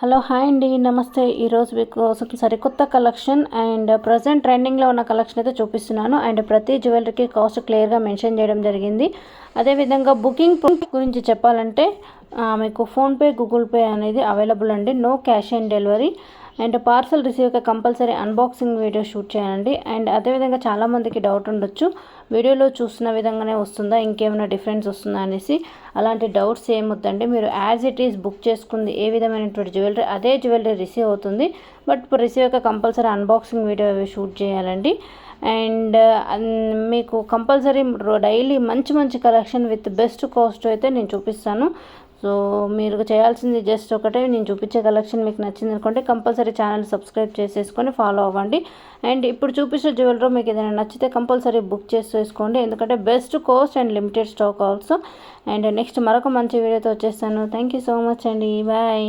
Hello hi అండి, నమస్తే. ఈరోజు మీకోసం సరికొత్త కలెక్షన్ అండ్ ప్రజెంట్ ట్రెండింగ్లో ఉన్న కలెక్షన్ అయితే చూపిస్తున్నాను. అండ్ ప్రతి జ్యువెలరీకి కాస్ట్ క్లియర్గా మెన్షన్ చేయడం జరిగింది. అదేవిధంగా బుకింగ్ గురించి చెప్పాలంటే మీకు ఫోన్పే, గూగుల్ పే అనేది అవైలబుల్ అండి. No cash on delivery. And parcel రిసీవ్గా కంపల్సరీ అన్బాక్సింగ్ వీడియో షూట్ చేయండి. అండ్ అదేవిధంగా చాలామందికి డౌట్ ఉండొచ్చు, వీడియోలో చూసిన విధంగానే వస్తుందా, ఇంకేమైనా డిఫరెన్స్ వస్తుందా అనేసి. అలాంటి డౌట్స్ ఏమొద్దండి. మీరు యాజ్ ఇట్ ఈస్ బుక్ చేసుకుంది ఏ విధమైనటువంటి జ్యువెలరీ, అదే జ్యువెలరీ రిసీవ్ అవుతుంది. బట్ రిసీవ్ యొక్క కంపల్సరీ అన్బాక్సింగ్ వీడియో షూట్ చేయాలండి. అండ్ మీకు కంపల్సరీ డైలీ మంచి మంచి కలెక్షన్ విత్ బెస్ట్ కాస్ట్ అయితే నేను చూపిస్తాను. సో మీరు చేయాల్సింది జస్ట్ ఒకటే, నేను చూపించే కలెక్షన్ మీకు నచ్చింది అనుకుంటే కంపల్సరీ ఛానల్ సబ్స్క్రైబ్ చేసేసుకొని ఫాలో అవ్వండి. అండ్ ఇప్పుడు చూపించే జ్యువెలరీ మీకు ఏదైనా నచ్చితే కంపల్సరీ బుక్ చేసేసుకోండి, ఎందుకంటే best cost and limited stock also. And next మరొక మంచి వీడియోతో వచ్చేస్తాను. థ్యాంక్ యూ సో మచ్ అండి, బాయ్.